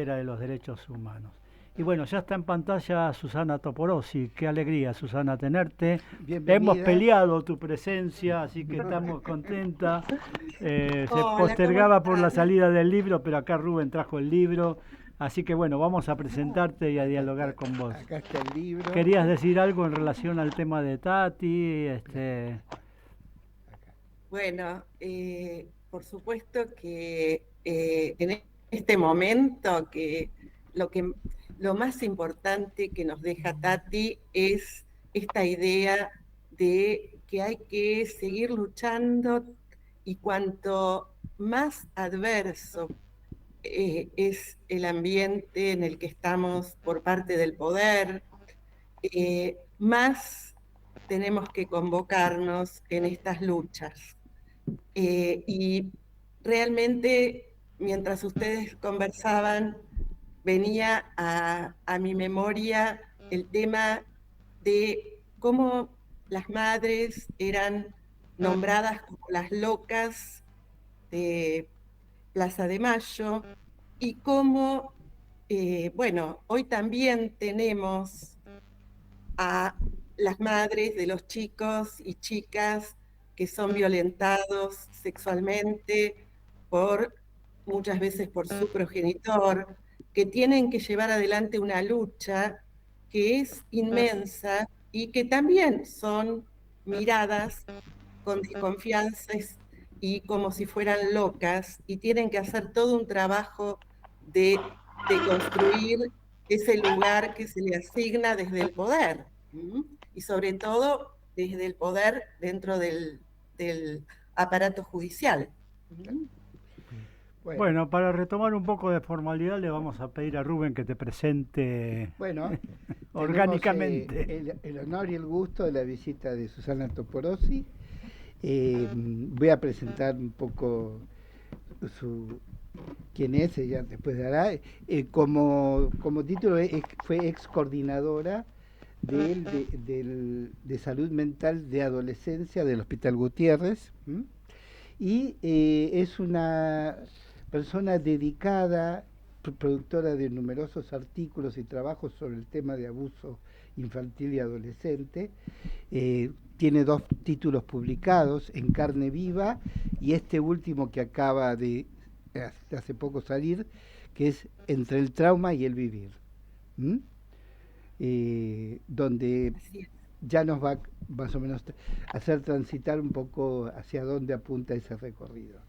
de los derechos humanos. Y bueno, ya está en pantalla Susana Toporossi. Qué alegría, Susana, tenerte. Hemos Bienvenida. peleado tu presencia, así que estamos contentas. Se Hola, ¿cómo postergaba por la están? salida del libro, pero acá Rubén trajo el libro. Así que bueno, vamos a presentarte y a Acá dialogar está, con vos. acá está el libro. ¿Querías decir algo en relación al tema de Tati? Acá. Bueno, por supuesto que en este momento lo que lo más importante que nos deja Tati es esta idea de que hay que seguir luchando y cuanto más adverso es el ambiente en el que estamos por parte del poder, más tenemos que convocarnos en estas luchas. Y realmente, mientras ustedes conversaban, venía a mi memoria el tema de cómo las madres eran nombradas como las locas de Plaza de Mayo y cómo, bueno, hoy también tenemos a las madres de los chicos y chicas que son violentados sexualmente por muchas veces por su progenitor, que tienen que llevar adelante una lucha que es inmensa y que también son miradas con desconfianza y como si fueran locas y tienen que hacer todo un trabajo de construir ese lugar que se le asigna desde el poder. Y sobre todo desde el poder dentro del aparato judicial. Bueno, Bueno, para retomar un poco de formalidad, le vamos a pedir a Rubén que te presente bueno, tenemos orgánicamente. el honor y el gusto de la visita de Susana Toporossi. Voy a presentar un poco su, quién es, ella después dará. Como título fue ex coordinadora de salud mental de adolescencia del Hospital Gutiérrez. Y es una persona dedicada, productora de numerosos artículos y trabajos sobre el tema de abuso infantil y adolescente. Tiene dos títulos publicados, En carne viva, y este último que acaba de hace poco salir, que es Entre el trauma y el vivir. ¿Mm? Donde Así es. ya nos va más o menos a hacer transitar un poco hacia dónde apunta ese recorrido.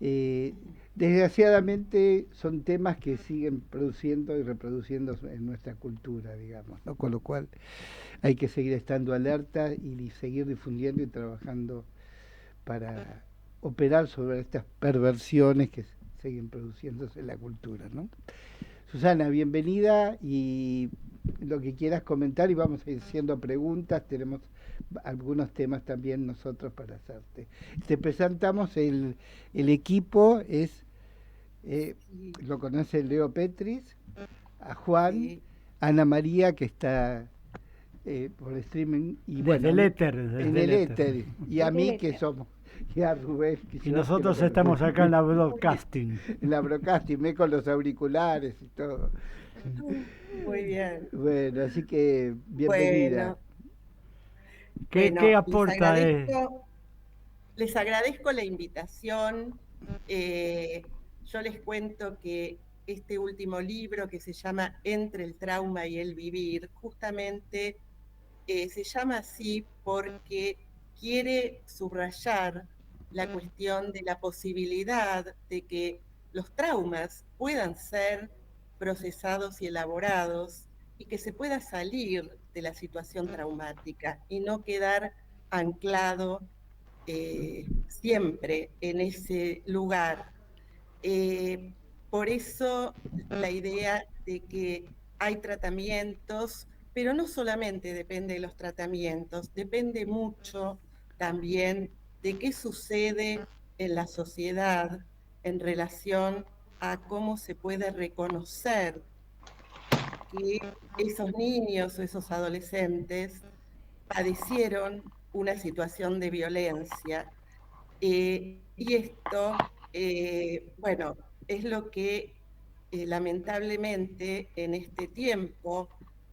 Eh, Desgraciadamente son temas que siguen produciendo y reproduciendo en nuestra cultura, digamos, ¿no? Con lo cual hay que seguir estando alerta y seguir difundiendo y trabajando para operar sobre estas perversiones que siguen produciéndose en la cultura, ¿no? Susana, bienvenida y lo que quieras comentar y vamos a ir haciendo preguntas, tenemos algunos temas también nosotros para hacerte. Te presentamos el equipo, eh, Sí, lo conoce Leo Petris, a Juan, sí. Ana María que está por streaming y bueno, Desde a el mí éter, en desde el el éter. éter y a mí que somos, y a Rubén, Y quizás que lo nosotros conocemos estamos acá en la Muy bien. broadcasting. en la broadcasting, me con los auriculares y todo. Muy bien. Bueno, así que bienvenida. Bueno, ¿Qué bueno, aporta? les agradezco la invitación. Yo les cuento que este último libro que se llama Entre el trauma y el vivir, justamente se llama así porque quiere subrayar la cuestión de la posibilidad de que los traumas puedan ser procesados y elaborados y que se pueda salir de la situación traumática y no quedar anclado siempre en ese lugar. Eh, por eso la idea de que hay tratamientos, pero no solamente depende de los tratamientos, depende mucho también de qué sucede en la sociedad en relación a cómo se puede reconocer que esos niños o esos adolescentes padecieron una situación de violencia. Y esto, bueno, es lo que lamentablemente en este tiempo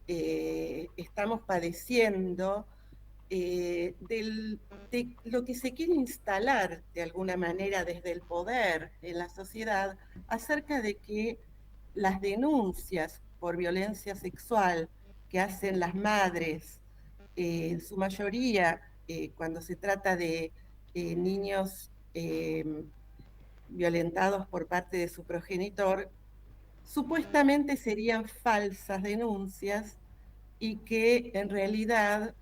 estamos padeciendo de lo que se quiere instalar de alguna manera desde el poder en la sociedad acerca de que las denuncias por violencia sexual que hacen las madres, en su mayoría cuando se trata de niños violentados por parte de su progenitor, supuestamente serían falsas denuncias y que en realidad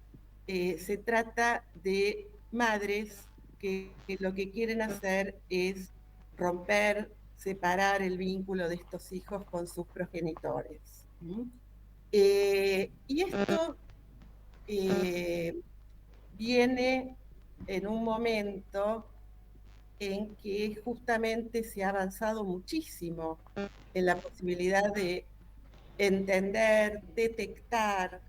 se trata de madres que lo que quieren hacer es romper, separar el vínculo de estos hijos con sus progenitores. Y esto viene en un momento en que justamente se ha avanzado muchísimo en la posibilidad de entender, detectar,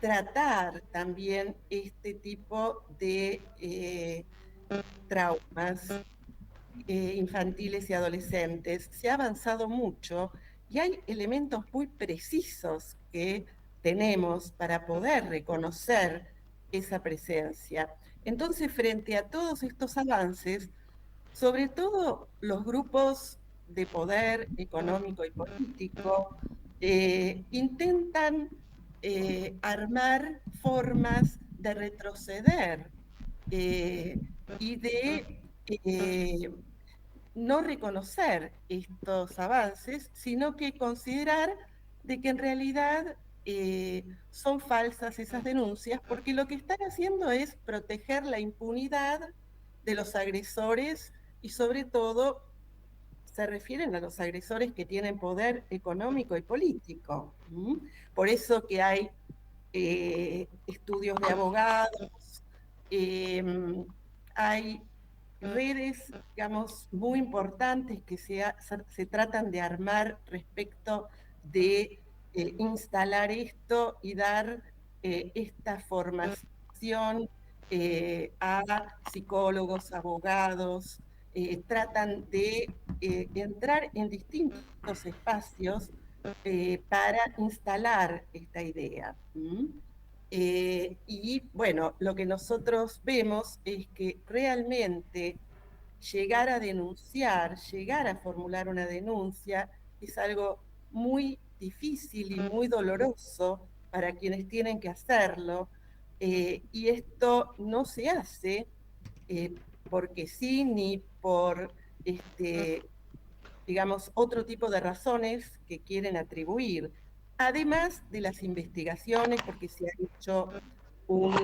tratar también este tipo de traumas infantiles y adolescentes. Se ha avanzado mucho y hay elementos muy precisos que tenemos para poder reconocer esa presencia. Entonces, frente a todos estos avances, sobre todo los grupos de poder económico y político intentan armar formas de retroceder y de no reconocer estos avances, sino que considerar de que en realidad son falsas esas denuncias, porque lo que están haciendo es proteger la impunidad de los agresores y sobre todo se refieren a los agresores que tienen poder económico y político. Por eso que hay estudios de abogados, hay redes, digamos, muy importantes que se tratan de armar respecto de instalar esto y dar esta formación a psicólogos, abogados, tratan de entrar en distintos espacios para instalar esta idea. Y bueno, lo que nosotros vemos es que realmente llegar a denunciar, llegar a formular una denuncia, es algo muy difícil y muy doloroso para quienes tienen que hacerlo. Y esto no se hace porque sí, ni por digamos, otro tipo de razones que quieren atribuir, además de las investigaciones, porque se ha hecho un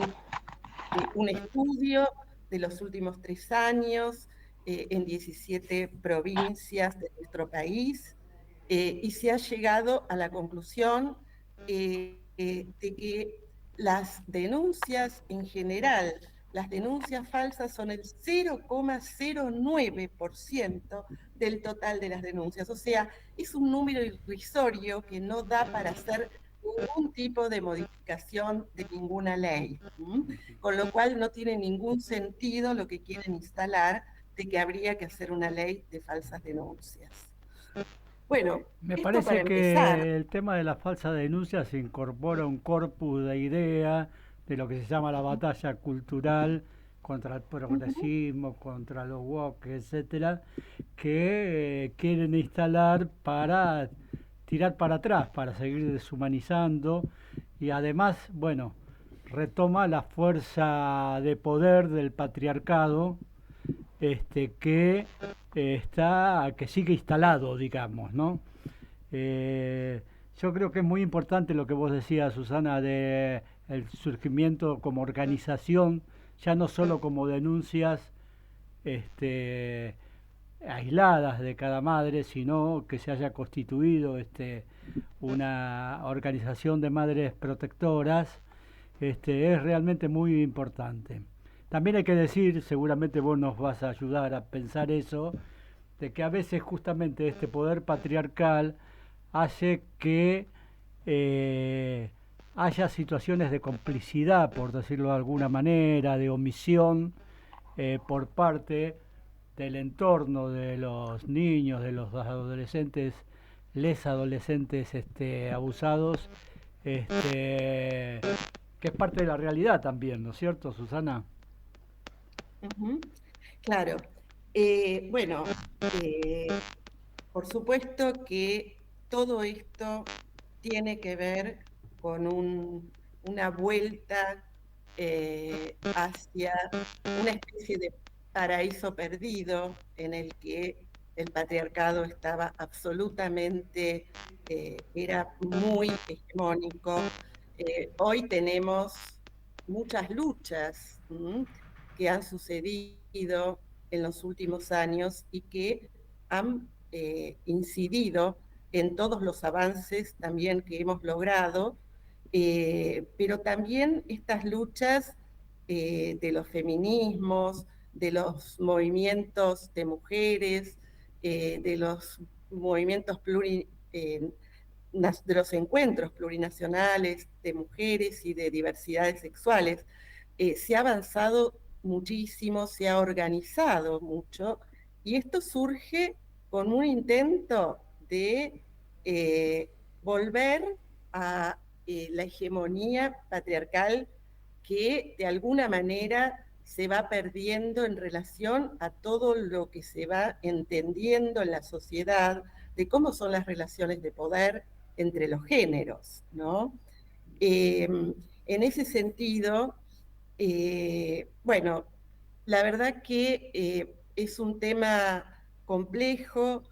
estudio de los últimos 3 años en 17 provincias de nuestro país, y se ha llegado a la conclusión de que las denuncias en general, las denuncias falsas son el 0,09% del total de las denuncias. O sea, es un número irrisorio que no da para hacer ningún tipo de modificación de ninguna ley. Con lo cual no tiene ningún sentido lo que quieren instalar de que habría que hacer una ley de falsas denuncias. Bueno, Me esto para parece empezar. que el tema de las falsas denuncias incorpora un corpus de ideas de lo que se llama la batalla cultural contra el progresismo, contra los woke, etcétera, que quieren instalar para tirar para atrás, para seguir deshumanizando y además, bueno, retoma la fuerza de poder del patriarcado que que sigue instalado, digamos, ¿no? Eh, yo creo que es muy importante lo que vos decías, Susana, de el surgimiento como organización, ya no solo como denuncias este, aisladas de cada madre, sino que se haya constituido una organización de madres protectoras, es realmente muy importante. También hay que decir, seguramente vos nos vas a ayudar a pensar eso, de que a veces justamente este poder patriarcal hace que haya situaciones de complicidad, por decirlo de alguna manera, de omisión por parte del entorno de los niños, de los adolescentes les adolescentes abusados, que es parte de la realidad también, ¿no es cierto, Susana? Ujú. Claro. Bueno, eh, por supuesto que todo esto tiene que ver con una vuelta hacia una especie de paraíso perdido en el que el patriarcado estaba absolutamente, era muy hegemónico. Hoy tenemos muchas luchas que han sucedido en los últimos años y que han incidido en todos los avances también que hemos logrado, pero también estas luchas de los feminismos, de los movimientos de mujeres, de los movimientos de los encuentros plurinacionales de mujeres y de diversidades sexuales, se ha avanzado muchísimo, se ha organizado mucho, y esto surge con un intento de volver a la hegemonía patriarcal que de alguna manera se va perdiendo en relación a todo lo que se va entendiendo en la sociedad de cómo son las relaciones de poder entre los géneros, ¿no? En ese sentido, bueno, la verdad que es un tema complejo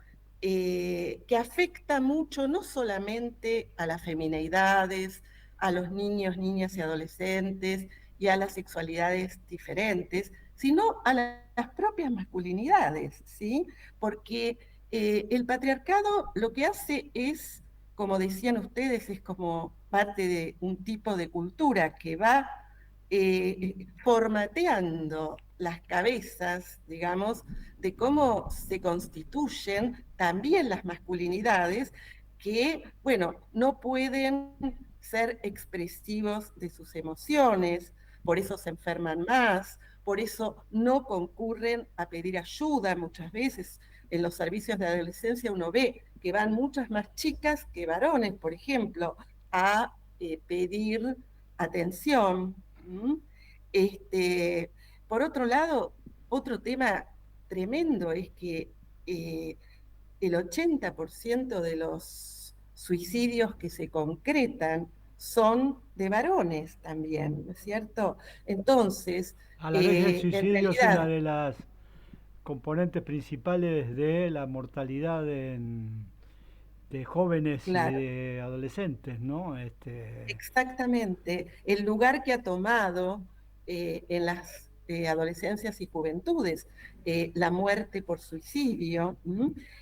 que afecta mucho no solamente a las femineidades, a los niños, niñas y adolescentes y a las sexualidades diferentes, sino a las propias masculinidades, ¿sí? Porque el patriarcado lo que hace es, como decían ustedes, es como parte de un tipo de cultura que va formateando las cabezas, digamos, de cómo se constituyen también las masculinidades que, bueno, no pueden ser expresivos de sus emociones, por eso se enferman más, por eso no concurren a pedir ayuda muchas veces. En los servicios de adolescencia uno ve que van muchas más chicas que varones, por ejemplo, a pedir atención. Este, por otro lado, otro tema tremendo es que eh, el 80% de los suicidios que se concretan son de varones también, ¿no es cierto? Entonces, A la vez el en suicidio es una realidad, de las componentes principales de la mortalidad de jóvenes y claro, de adolescentes, ¿no? exactamente, el lugar que ha tomado en las adolescencias y juventudes la muerte por suicidio,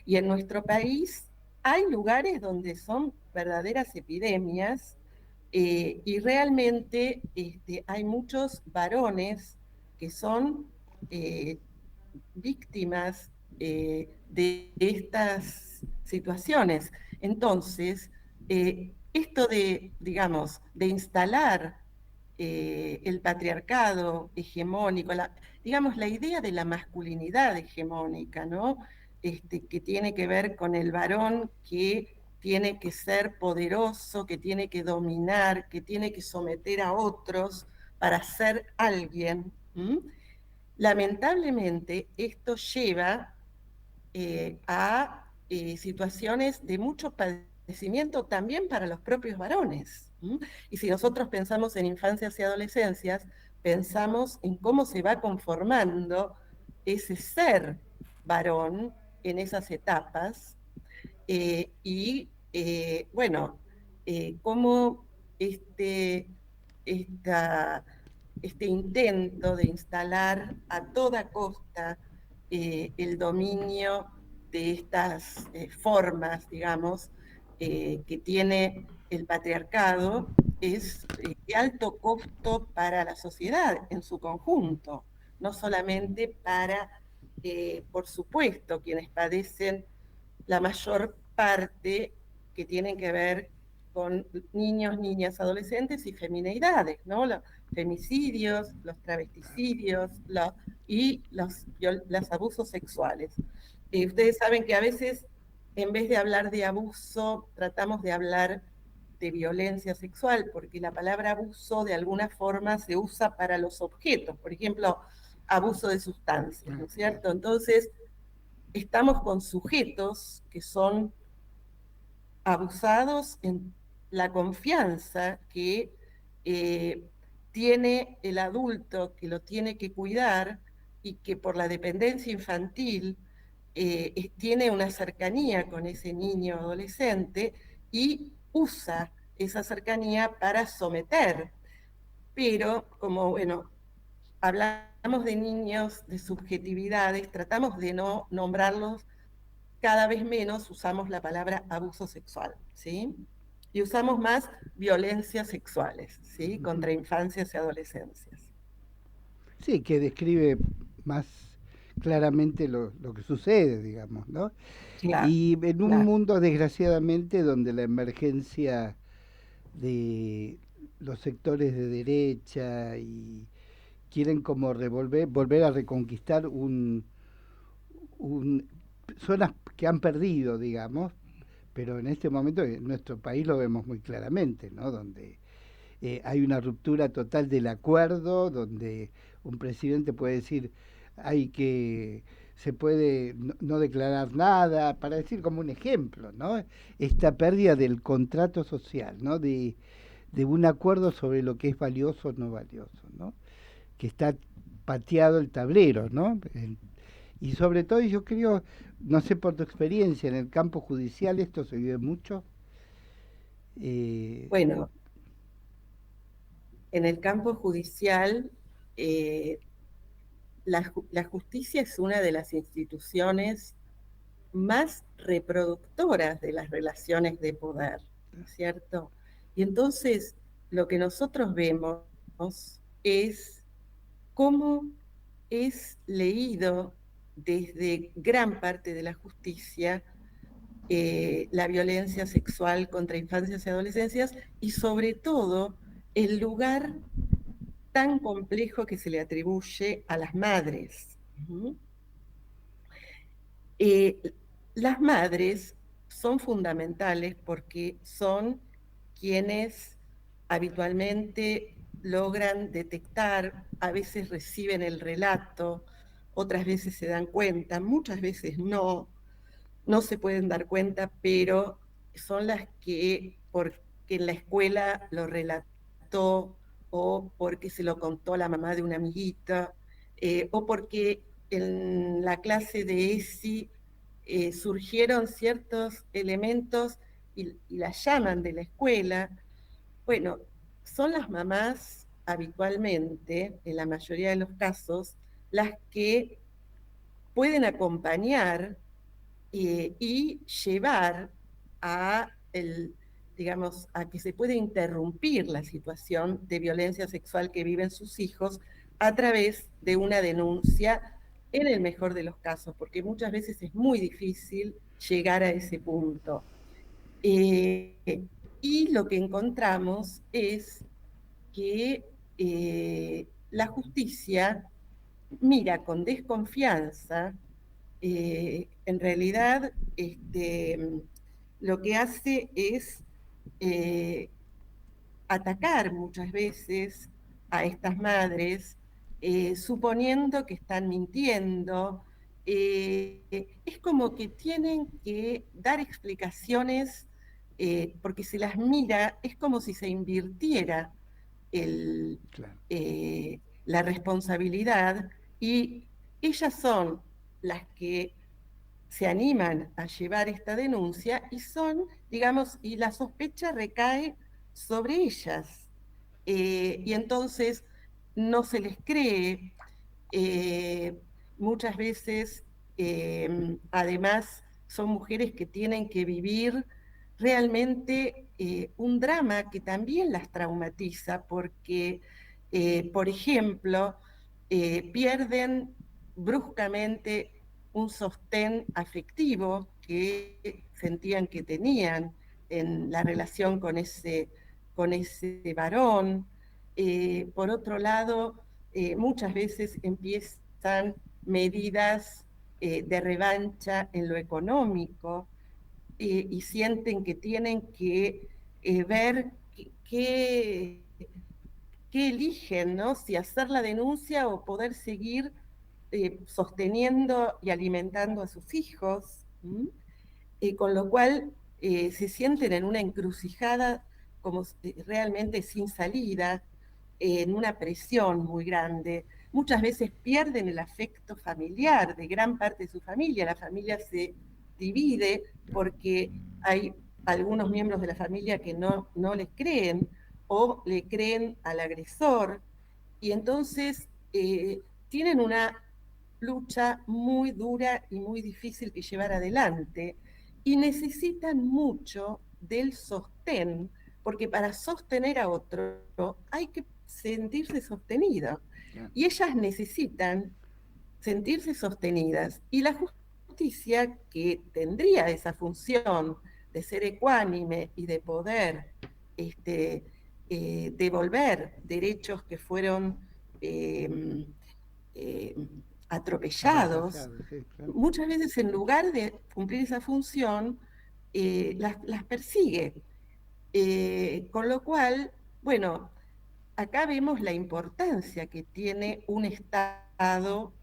y en nuestro país hay lugares donde son verdaderas epidemias y realmente hay muchos varones que son eh, víctimas de estas situaciones. Entonces, esto de, digamos, de instalar el patriarcado hegemónico, digamos, la idea de la masculinidad hegemónica, ¿no? Que tiene que ver con el varón que tiene que ser poderoso, que tiene que dominar, que tiene que someter a otros para ser alguien. Lamentablemente, esto lleva a situaciones de mucho padecimiento también para los propios varones. Y si nosotros pensamos en infancias y adolescencias, pensamos en cómo se va conformando ese ser varón en esas etapas bueno, cómo esta, este intento de instalar a toda costa el dominio de estas formas, digamos, que tiene el patriarcado es de alto costo para la sociedad en su conjunto, no solamente para, por supuesto, quienes padecen la mayor parte que tienen que ver con niños, niñas, adolescentes y femineidades, ¿no? Los femicidios, los travesticidios y los abusos sexuales. Ustedes saben que a veces en vez de hablar de abuso, tratamos de hablar de violencia sexual, porque la palabra abuso de alguna forma se usa para los objetos, por ejemplo, abuso de sustancias, ¿no es cierto? Entonces, estamos con sujetos que son abusados en la confianza que tiene el adulto que lo tiene que cuidar y que por la dependencia infantil tiene una cercanía con ese niño o adolescente y usa esa cercanía para someter. Pero como, bueno, hablamos de niños, de subjetividades, tratamos de no nombrarlos, cada vez menos usamos la palabra abuso sexual, ¿sí? Y usamos más violencias sexuales, ¿sí? Contra infancias y adolescencias. Sí, que describe más claramente lo que sucede, digamos, ¿no? Claro, Y en un claro. mundo, desgraciadamente, donde la emergencia de los sectores de derecha y quieren como volver a reconquistar un zonas que han perdido, digamos, pero en este momento en nuestro país lo vemos muy claramente, ¿no? Donde hay una ruptura total del acuerdo, donde un presidente puede decir hay que se puede no declarar nada, para decir como un ejemplo, ¿no? Esta pérdida del contrato social, ¿no? De un acuerdo sobre lo que es valioso o no valioso, ¿no? Que está pateado el tablero, ¿no? Y sobre todo yo creo, no sé por tu experiencia, en el campo judicial esto se vive mucho. Eh, Bueno, en el campo judicial, eh, la justicia es una de las instituciones más reproductoras de las relaciones de poder, ¿no es cierto? Y entonces lo que nosotros vemos es cómo es leído desde gran parte de la justicia la violencia sexual contra infancias y adolescencias y sobre todo el lugar tan complejo que se le atribuye a las madres. ¿Mm? Eh, las madres son fundamentales porque son quienes habitualmente logran detectar, a veces reciben el relato, otras veces se dan cuenta, muchas veces no se pueden dar cuenta, pero son las que, porque en la escuela lo relató o porque se lo contó la mamá de una amiguita, o porque en la clase de ESI surgieron ciertos elementos y las llaman de la escuela. Bueno, son las mamás habitualmente, en la mayoría de los casos, las que pueden acompañar y llevar a digamos, a que se pueda interrumpir la situación de violencia sexual que viven sus hijos a través de una denuncia en el mejor de los casos, porque muchas veces es muy difícil llegar a ese punto. Eh, y lo que encontramos es que la justicia mira con desconfianza, en realidad lo que hace es eh, atacar muchas veces a estas madres, suponiendo que están mintiendo. Es como que tienen que dar explicaciones, porque se las mira, es como si se invirtiera el, claro. la responsabilidad y ellas son las que se animan a llevar esta denuncia y son, digamos, y la sospecha recae sobre ellas. Y entonces no se les cree. eh, Muchas veces, además, son mujeres que tienen que vivir realmente un drama que también las traumatiza porque, por ejemplo, pierden bruscamente un sostén afectivo que sentían que tenían en la relación con ese varón. Por otro lado, muchas veces empiezan medidas de revancha en lo económico, y sienten que tienen que ver qué eligen, ¿no? Si hacer la denuncia o poder seguir sosteniendo y alimentando a sus hijos, con lo cual se sienten en una encrucijada como realmente sin salida, en una presión muy grande. Muchas veces pierden el afecto familiar de gran parte de su familia. La familia se divide porque hay algunos miembros de la familia que no les creen o le creen al agresor, y entonces tienen una lucha muy dura y muy difícil que llevar adelante, y necesitan mucho del sostén, porque para sostener a otro hay que sentirse sostenido, y ellas necesitan sentirse sostenidas, y la justicia, que tendría esa función de ser ecuánime y de poder devolver derechos que fueron eh, eh, atropellados, Sí, claro. muchas veces en lugar de cumplir esa función, las persigue. Con lo cual, bueno, acá vemos la importancia que tiene un Estado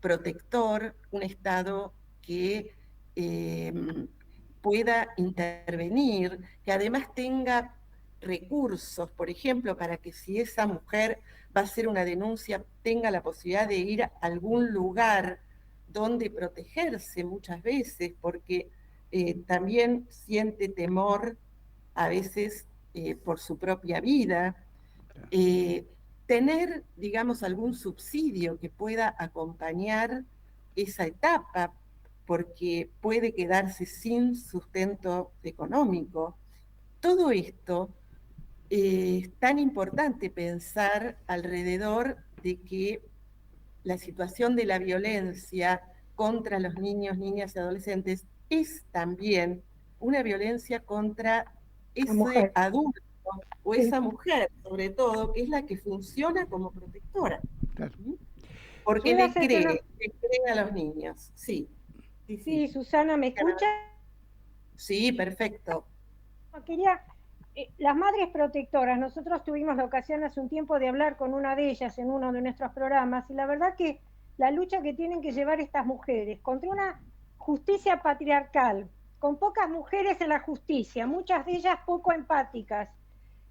protector, un Estado que eh, pueda intervenir, que además tenga recursos, por ejemplo, para que si esa mujer va a hacer una denuncia, tenga la posibilidad de ir a algún lugar donde protegerse muchas veces, porque también siente temor a veces por su propia vida. Eh, Tener, digamos, algún subsidio que pueda acompañar esa etapa, porque puede quedarse sin sustento económico. Todo esto es tan importante pensar alrededor de que la situación de la violencia contra los niños, niñas y adolescentes es también una violencia contra La ese mujer. adulto o Sí. esa mujer, sobre todo, que es la que funciona como protectora. Claro. Yo Porque iba a le hacerte una... cree a los niños. Sí, sí, sí. Sí, Susana, ¿me escucha? Sí, perfecto. Quería, las madres protectoras, nosotros tuvimos la ocasión hace un tiempo de hablar con una de ellas en uno de nuestros programas, y la verdad que la lucha que tienen que llevar estas mujeres contra una justicia patriarcal, con pocas mujeres en la justicia, muchas de ellas poco empáticas,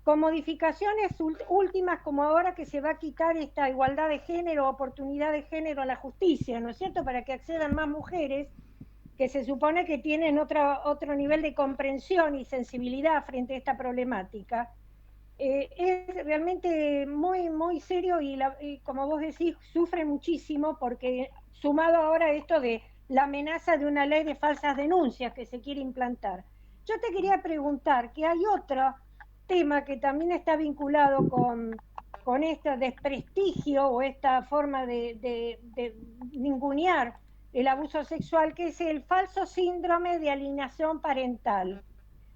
con modificaciones últimas como ahora que se va a quitar esta igualdad de género, oportunidad de género a la justicia, ¿no es cierto?, para que accedan más mujeres que se supone que tienen otro nivel de comprensión y sensibilidad frente a esta problemática. Es realmente muy, muy serio y como vos decís, sufre muchísimo porque sumado ahora a esto de la amenaza de una ley de falsas denuncias que se quiere implantar. Yo te quería preguntar que hay otro tema que también está vinculado con este desprestigio o esta forma de ningunear el abuso sexual, que es el falso síndrome de alienación parental.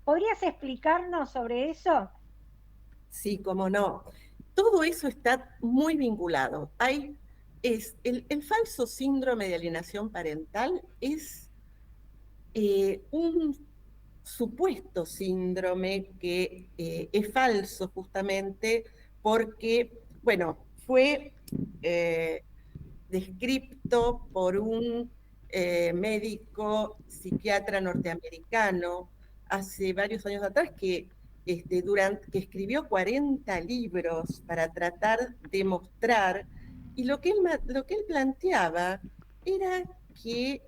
¿Podrías explicarnos sobre eso? Sí, cómo no. Todo eso está muy vinculado. El falso síndrome de alienación parental es un supuesto síndrome que es falso justamente porque, bueno, fue descrito por un médico psiquiatra norteamericano hace varios años atrás que escribió 40 libros para tratar de mostrar, y lo que él planteaba era que,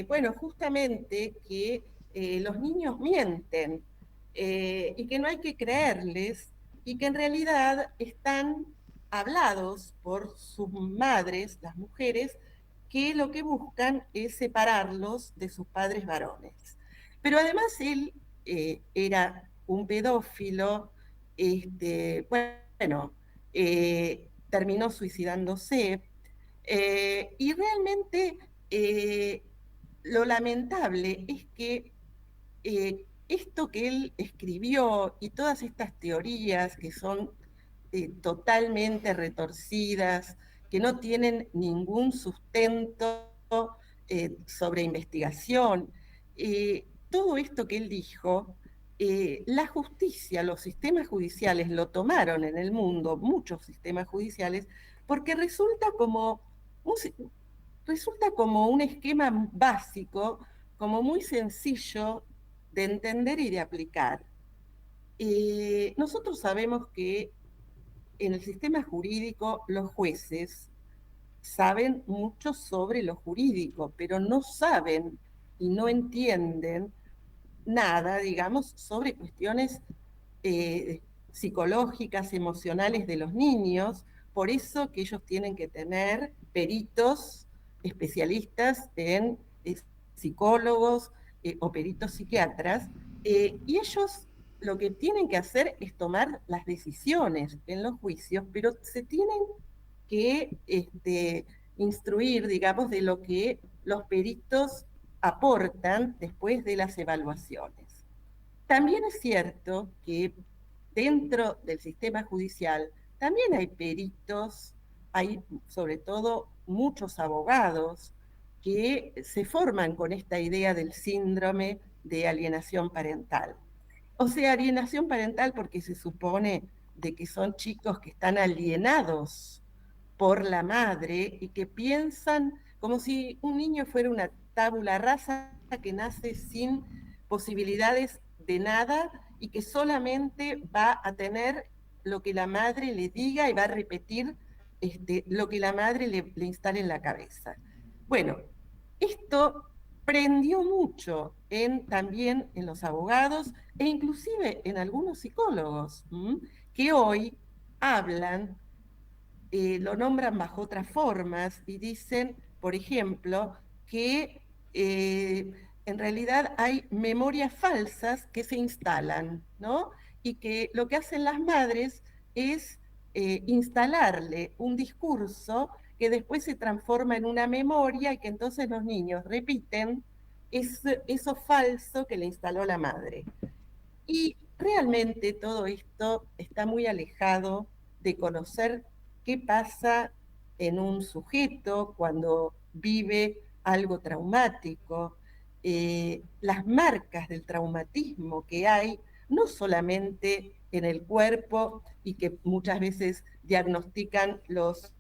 bueno, justamente que los niños mienten y que no hay que creerles, y que en realidad están hablados por sus madres, las mujeres, que lo que buscan es separarlos de sus padres varones. Pero además él era un pedófilo, bueno, terminó suicidándose, y realmente lo lamentable es que esto que él escribió y todas estas teorías que son totalmente retorcidas, que no tienen ningún sustento sobre investigación, todo esto que él dijo, la justicia, los sistemas judiciales lo tomaron en el mundo, muchos sistemas judiciales, porque resulta como un esquema básico, como muy sencillo de entender y de aplicar. Nosotros sabemos que en el sistema jurídico los jueces saben mucho sobre lo jurídico, pero no saben y no entienden nada, digamos, sobre cuestiones psicológicas, emocionales de los niños. Por eso que ellos tienen que tener peritos especialistas en psicólogos o peritos psiquiatras, y ellos lo que tienen que hacer es tomar las decisiones en los juicios, pero se tienen que instruir, digamos, de lo que los peritos aportan después de las evaluaciones. También es cierto que dentro del sistema judicial también hay peritos, hay sobre todo muchos abogados que se forman con esta idea del síndrome de alienación parental. O sea, alienación parental porque se supone de que son chicos que están alienados por la madre y que piensan como si un niño fuera una tabula rasa que nace sin posibilidades de nada y que solamente va a tener lo que la madre le diga y va a repetir lo que la madre le instale en la cabeza. Bueno, esto prendió mucho también en los abogados e inclusive en algunos psicólogos, que hoy hablan, lo nombran bajo otras formas y dicen, por ejemplo, que en realidad hay memorias falsas que se instalan, ¿no? Y que lo que hacen las madres es instalarle un discurso que después se transforma en una memoria y que entonces los niños repiten eso falso que le instaló la madre. Y realmente todo esto está muy alejado de conocer qué pasa en un sujeto cuando vive algo traumático, las marcas del traumatismo que hay, no solamente en el cuerpo y que muchas veces diagnostican los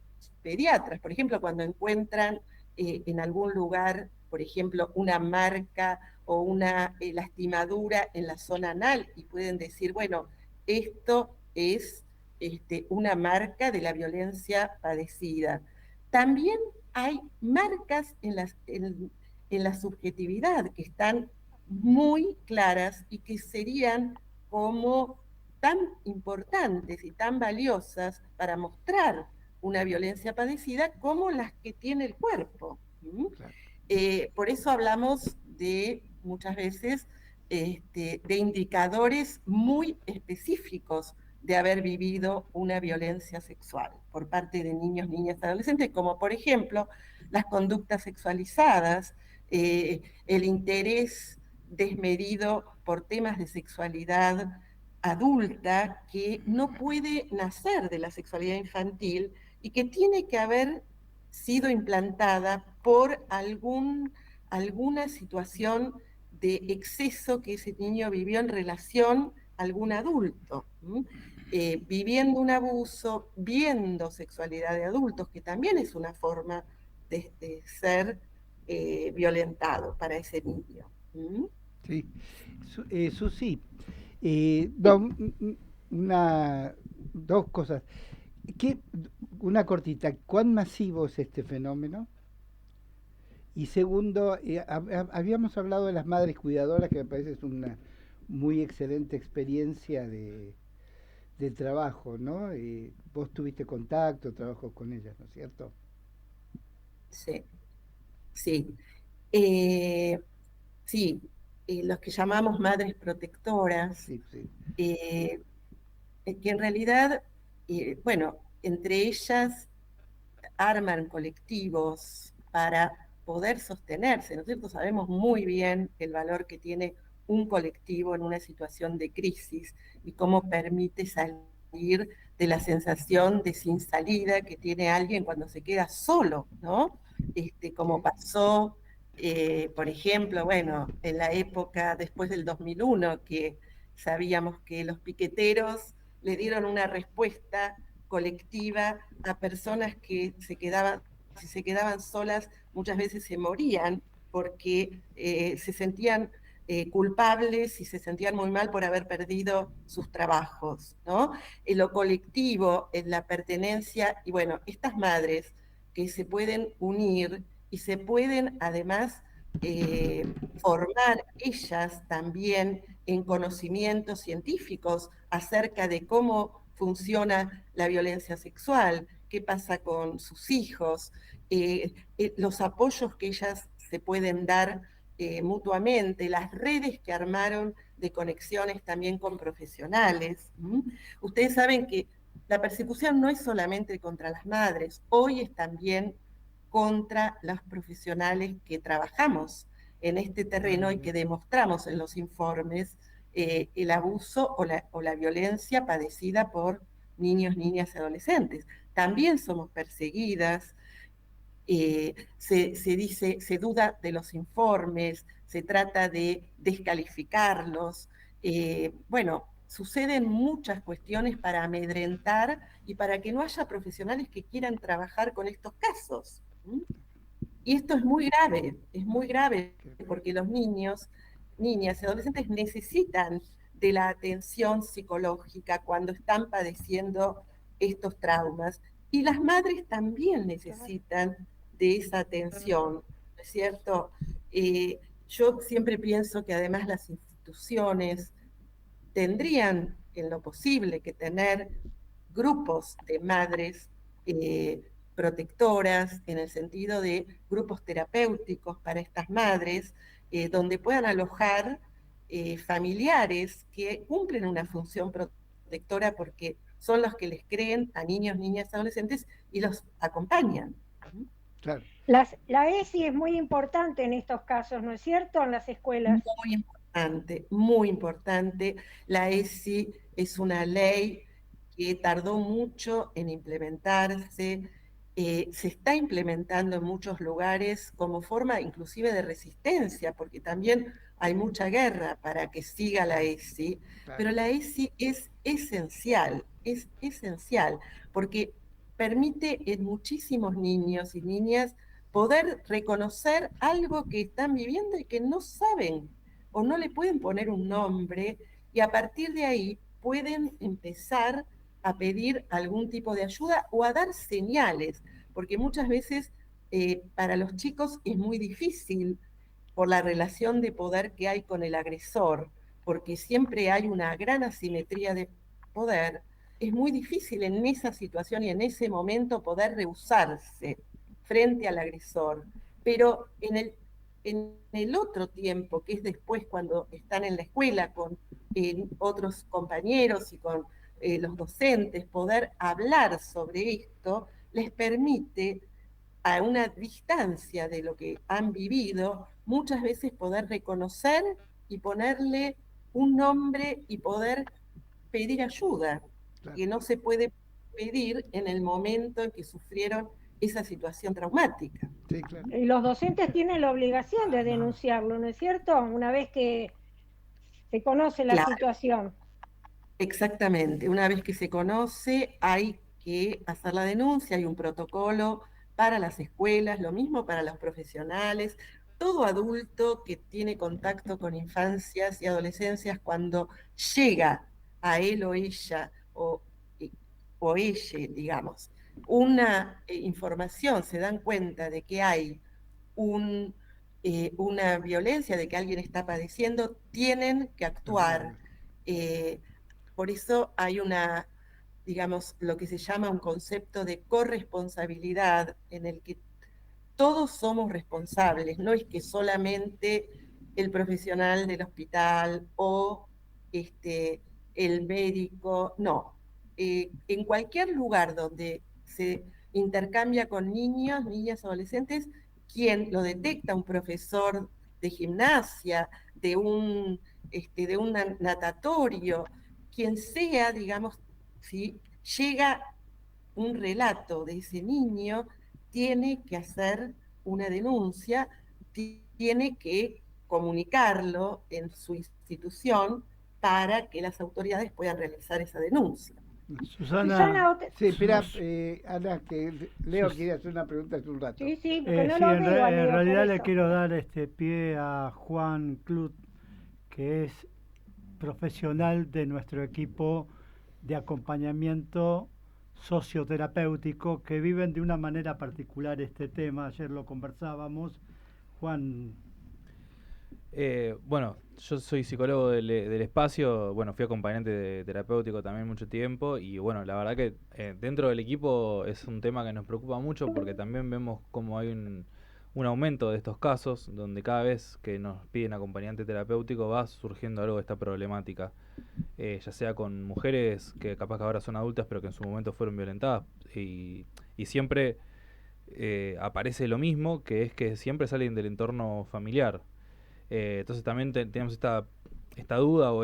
pediatras. Por ejemplo, cuando encuentran en algún lugar, por ejemplo, una marca o una lastimadura en la zona anal y pueden decir, bueno, esto es una marca de la violencia padecida. También hay marcas en la subjetividad que están muy claras y que serían como tan importantes y tan valiosas para mostrar una violencia padecida como las que tiene el cuerpo. Claro. Por eso hablamos de muchas veces de indicadores muy específicos de haber vivido una violencia sexual por parte de niños, niñas, adolescentes, como por ejemplo las conductas sexualizadas, el interés desmedido por temas de sexualidad adulta que no puede nacer de la sexualidad infantil y que tiene que haber sido implantada por alguna situación de exceso que ese niño vivió en relación a algún adulto, viviendo un abuso, viendo sexualidad de adultos, que también es una forma de ser violentado para ese niño. Sí, Susi, dos cosas. Una cortita, ¿cuán masivo es este fenómeno? Y segundo, habíamos hablado de las madres cuidadoras, que me parece es una muy excelente experiencia de trabajo, ¿no? Vos tuviste contacto, trabajo con ellas, ¿no es cierto? Sí, sí. Sí, los que llamamos madres protectoras, sí, sí. Que en realidad, bueno, entre ellas arman colectivos para poder sostenerse, ¿no es cierto? Sabemos muy bien el valor que tiene un colectivo en una situación de crisis y cómo permite salir de la sensación de sin salida que tiene alguien cuando se queda solo, ¿no? Como pasó Por ejemplo, bueno, en la época después del 2001, que sabíamos que los piqueteros le dieron una respuesta colectiva a personas que si se quedaban solas, muchas veces se morían porque se sentían culpables y se sentían muy mal por haber perdido sus trabajos, ¿no? En lo colectivo, en la pertenencia, y bueno, estas madres que se pueden unir y se pueden además formar ellas también en conocimientos científicos acerca de cómo funciona la violencia sexual, qué pasa con sus hijos, los apoyos que ellas se pueden dar mutuamente, las redes que armaron de conexiones también con profesionales. Ustedes saben que la persecución no es solamente contra las madres, hoy es también contra los profesionales que trabajamos en este terreno y que demostramos en los informes el abuso o la violencia padecida por niños, niñas y adolescentes. También somos perseguidas, se duda de los informes, se trata de descalificarlos. Bueno, suceden muchas cuestiones para amedrentar y para que no haya profesionales que quieran trabajar con estos casos. Y esto es muy grave, porque los niños, niñas y adolescentes necesitan de la atención psicológica cuando están padeciendo estos traumas. Y las madres también necesitan de esa atención, ¿no es cierto? Yo siempre pienso que además las instituciones tendrían en lo posible que tener grupos de madres protectoras, en el sentido de grupos terapéuticos para estas madres, donde puedan alojar familiares que cumplen una función protectora porque son los que les creen a niños, niñas, adolescentes y los acompañan. Claro. La ESI es muy importante en estos casos, ¿no es cierto? En las escuelas. Muy importante, muy importante. La ESI es una ley que tardó mucho en implementarse, se está implementando en muchos lugares como forma inclusive de resistencia, porque también hay mucha guerra para que siga la ESI, Claro. pero la ESI es esencial, porque permite en muchísimos niños y niñas poder reconocer algo que están viviendo y que no saben o no le pueden poner un nombre, y a partir de ahí pueden empezar a pedir algún tipo de ayuda o a dar señales, porque muchas veces para los chicos es muy difícil por la relación de poder que hay con el agresor, porque siempre hay una gran asimetría de poder. Es muy difícil en esa situación y en ese momento poder rehusarse frente al agresor, pero en el otro tiempo, que es después cuando están en la escuela con otros compañeros y con los docentes, poder hablar sobre esto, les permite a una distancia de lo que han vivido, muchas veces poder reconocer y ponerle un nombre y poder pedir ayuda, Claro. que no se puede pedir en el momento en que sufrieron esa situación traumática. Sí, claro. Y los docentes tienen la obligación de denunciarlo, ¿no es cierto? Una vez que se conoce la Claro. situación. Exactamente, una vez que se conoce hay que hacer la denuncia, hay un protocolo para las escuelas, lo mismo para los profesionales, todo adulto que tiene contacto con infancias y adolescencias cuando llega a él o ella o ella, digamos, una información, se dan cuenta de que hay una violencia, de que alguien está padeciendo, tienen que actuar. Por eso hay digamos, lo que se llama un concepto de corresponsabilidad en el que todos somos responsables, no es que solamente el profesional del hospital o el médico, no. En cualquier lugar donde se intercambia con niños, niñas, adolescentes, quien lo detecta, un profesor de gimnasia, de un natatorio, quien sea, digamos, si llega un relato de ese niño, tiene que hacer una denuncia, tiene que comunicarlo en su institución para que las autoridades puedan realizar esa denuncia. Susana, Sí, espera, Sus- Ana, que Leo Sus- quiere hacer una pregunta hace un rato. Sí, sí, porque no sí, lo veo a en Leo, por realidad le eso. quiero dar pie a Juan Clut, que es profesional de nuestro equipo de acompañamiento socioterapéutico, que viven de una manera particular este tema. Ayer lo conversábamos. Juan, Bueno, yo soy psicólogo del espacio, bueno, fui acompañante terapéutico también mucho tiempo y bueno, la verdad que dentro del equipo es un tema que nos preocupa mucho porque también vemos como hay un aumento de estos casos donde cada vez que nos piden acompañante terapéutico va surgiendo algo de esta problemática, ya sea con mujeres que capaz que ahora son adultas pero que en su momento fueron violentadas y siempre aparece lo mismo, que es que siempre salen del entorno familiar. Entonces también tenemos esta duda o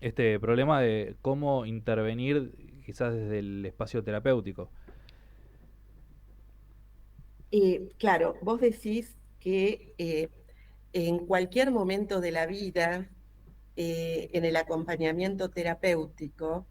este problema de cómo intervenir quizás desde el espacio terapéutico. Claro, vos decís que en cualquier momento de la vida, en el acompañamiento terapéutico,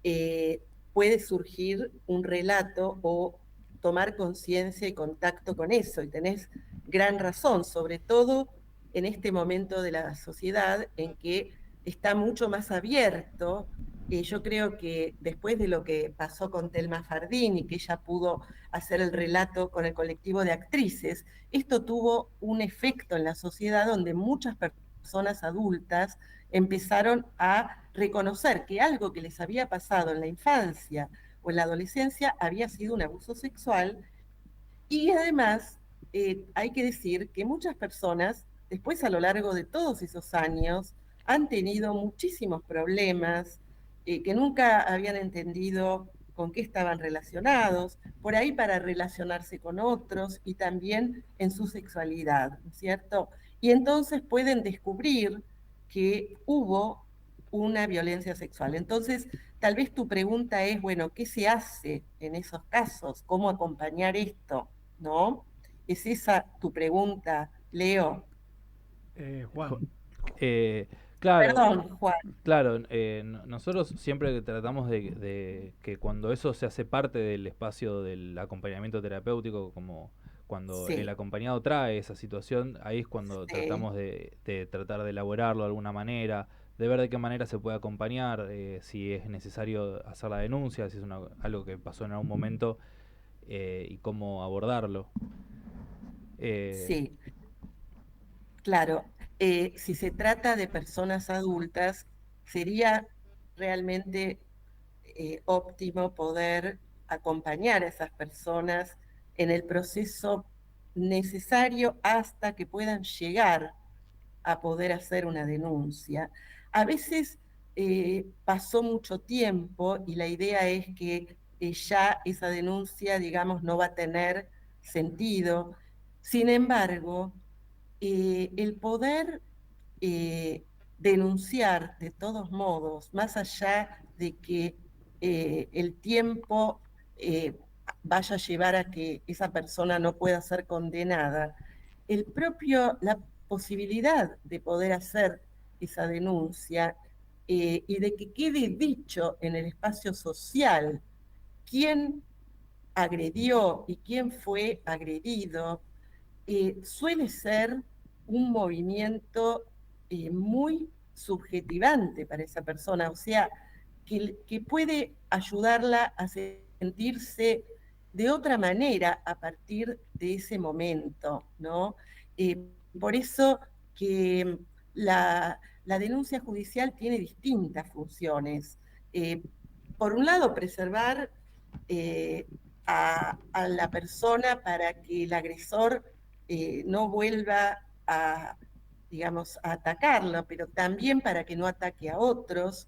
eh, puede surgir un relato o tomar conciencia y contacto con eso. Y tenés gran razón, sobre todo en este momento de la sociedad en que está mucho más abierto. Yo creo que después de lo que pasó con Telma Fardín y que ella pudo hacer el relato con el colectivo de actrices, esto tuvo un efecto en la sociedad donde muchas personas adultas empezaron a reconocer que algo que les había pasado en la infancia o en la adolescencia había sido un abuso sexual y además hay que decir que muchas personas después a lo largo de todos esos años han tenido muchísimos problemas que nunca habían entendido con qué estaban relacionados, por ahí para relacionarse con otros y también en su sexualidad, ¿no es cierto? Y entonces pueden descubrir que hubo una violencia sexual. Entonces, tal vez tu pregunta es, bueno, ¿qué se hace en esos casos? ¿Cómo acompañar esto? ¿No? ¿Es esa tu pregunta, Leo? Juan. Eh, claro, Perdón, Juan. claro, nosotros siempre tratamos de que cuando eso se hace parte del espacio del acompañamiento terapéutico, como cuando el Sí, acompañado trae esa situación, ahí es cuando sí, tratamos de tratar de elaborarlo de alguna manera, de ver de qué manera se puede acompañar, si es necesario hacer la denuncia, si es algo que pasó en algún momento y cómo abordarlo. Eh, sí, claro. Si se trata de personas adultas, sería realmente óptimo poder acompañar a esas personas en el proceso necesario hasta que puedan llegar a poder hacer una denuncia. A veces pasó mucho tiempo y la idea es que ya esa denuncia, digamos, no va a tener sentido. Sin embargo, el poder eh, denunciar de todos modos, más allá de que el tiempo eh, vaya a llevar a que esa persona no pueda ser condenada, la posibilidad de poder hacer esa denuncia y de que quede dicho en el espacio social quién agredió y quién fue agredido, suele ser un movimiento muy subjetivante para esa persona, o sea, que puede ayudarla a sentirse de otra manera a partir de ese momento, ¿no? Por eso que la denuncia judicial tiene distintas funciones. Eh, por un lado, preservar eh, a la persona para que el agresor no vuelva a, digamos, a atacarlo, pero también para que no ataque a otros,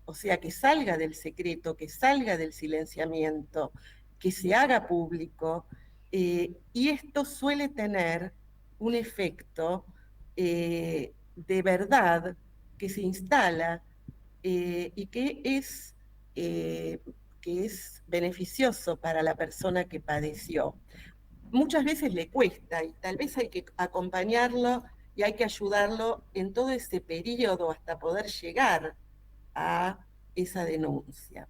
o sea, que salga del secreto, que salga del silenciamiento, que se haga público, y esto suele tener un efecto de verdad que se instala y que es beneficioso para la persona que padeció. muchas veces le cuesta y tal vez hay que acompañarlo y hay que ayudarlo en todo ese periodo hasta poder llegar a esa denuncia.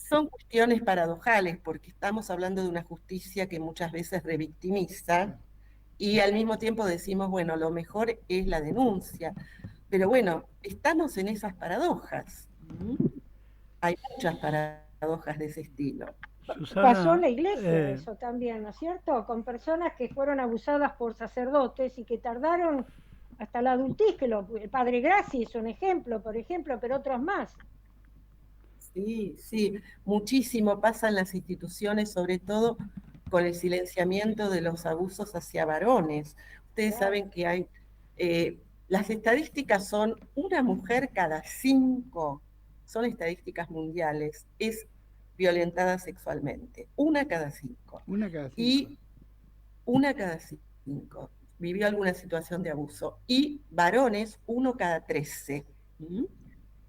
Son cuestiones paradojales porque estamos hablando de una justicia que muchas veces revictimiza y al mismo tiempo decimos, bueno, lo mejor es la denuncia. Pero bueno, estamos en esas paradojas. Hay muchas paradojas de ese estilo. Pasó en Susana, la iglesia eso también, ¿no es cierto? Con personas que fueron abusadas por sacerdotes y que tardaron hasta la adultez, el padre Graci es un ejemplo, por ejemplo, pero otros más. Sí, sí, muchísimo pasa en las instituciones, sobre todo con el silenciamiento de los abusos hacia varones. Ustedes saben que hay, las estadísticas son una mujer cada 5, son estadísticas mundiales, es violentada sexualmente, una cada 5. Una cada 5. Y una cada 5 vivió alguna situación de abuso. Y varones, 1 cada 13.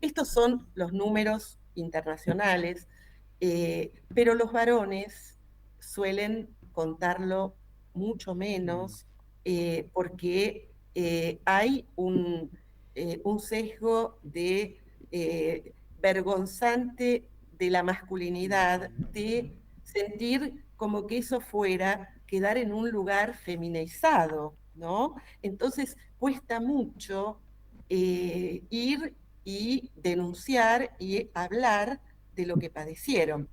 Estos son los números internacionales, pero los varones suelen contarlo mucho menos porque hay un sesgo de vergonzante de la masculinidad, de sentir como que eso fuera quedar en un lugar feminizado, ¿no? Entonces cuesta mucho ir y denunciar y hablar de lo que padecieron.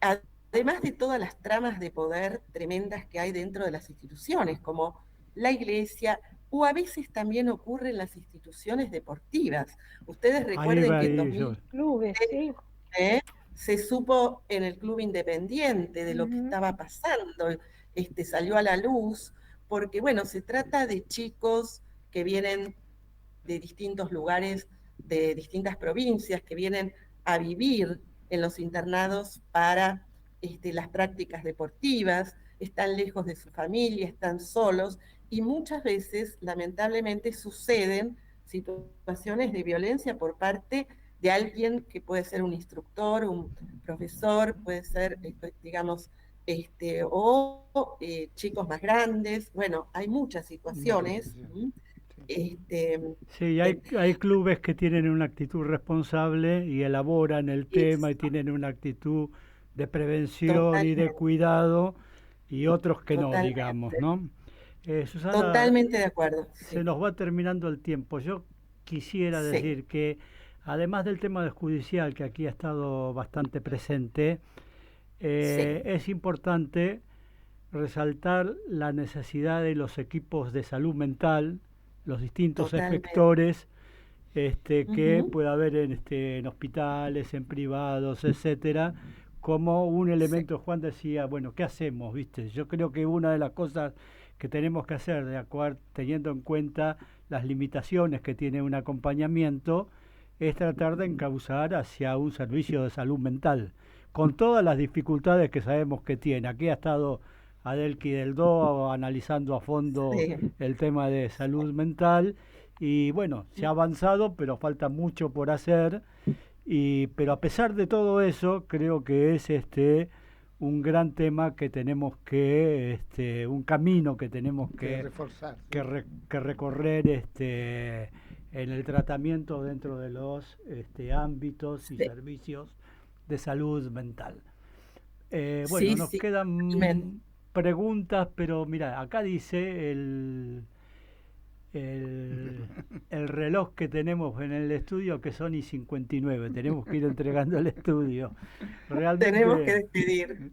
Además de todas las tramas de poder tremendas que hay dentro de las instituciones, como la iglesia, o a veces también ocurre en las instituciones deportivas. Ustedes recuerden que en 2000 clubes, sí. Se supo en el Club Independiente de lo que estaba pasando, salió a la luz, porque bueno, se trata de chicos que vienen de distintos lugares, de distintas provincias, que vienen a vivir en los internados para las prácticas deportivas, están lejos de su familia, están solos, y muchas veces, lamentablemente, suceden situaciones de violencia por parte de alguien que puede ser un instructor, un profesor, puede ser, digamos, o chicos más grandes. Bueno, hay muchas situaciones. Sí, hay clubes que tienen una actitud responsable y elaboran el tema y tienen una actitud de prevención y de cuidado, y otros que no, digamos, ¿no? Susana, totalmente de acuerdo. se nos va terminando el tiempo. Yo quisiera decir que, además del tema judicial, que aquí ha estado bastante presente, es importante resaltar la necesidad de los equipos de salud mental, los distintos efectores que pueda haber en hospitales, en privados, etcétera, como un elemento. Juan decía, bueno, ¿qué hacemos? ¿Viste? Yo creo que una de las cosas que tenemos que hacer, teniendo en cuenta las limitaciones que tiene un acompañamiento, es tratar de encauzar hacia un servicio de salud mental, con todas las dificultades que sabemos que tiene. Aquí ha estado Adelki del DOA analizando a fondo el tema de salud mental, y bueno, se ha avanzado, pero falta mucho por hacer, pero a pesar de todo eso, creo que es un gran tema que tenemos que, un camino que tenemos que reforzar, que recorrer en el tratamiento dentro de los ámbitos y servicios de salud mental. Bueno, nos quedan preguntas, pero mira, acá dice el reloj que tenemos en el estudio que son y 59. Tenemos que ir entregando el estudio. Realmente, tenemos que despedir.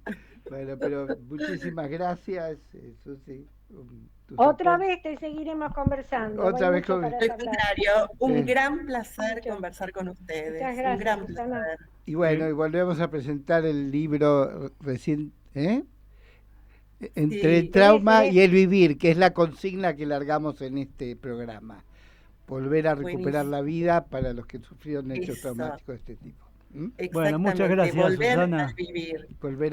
Bueno, pero muchísimas gracias, Susi. Otra vez te seguiremos conversando. Otra vez Al contrario, un gran placer conversar con ustedes. Muchas gracias, un gran Susana. placer. Y bueno, y volvemos a presentar el libro recién, Entre el trauma y el vivir, que es la consigna que largamos en este programa. Volver a recuperar la vida para los que sufrieron hechos traumáticos de este tipo. Bueno, muchas gracias, volver Susana. a vivir. Volver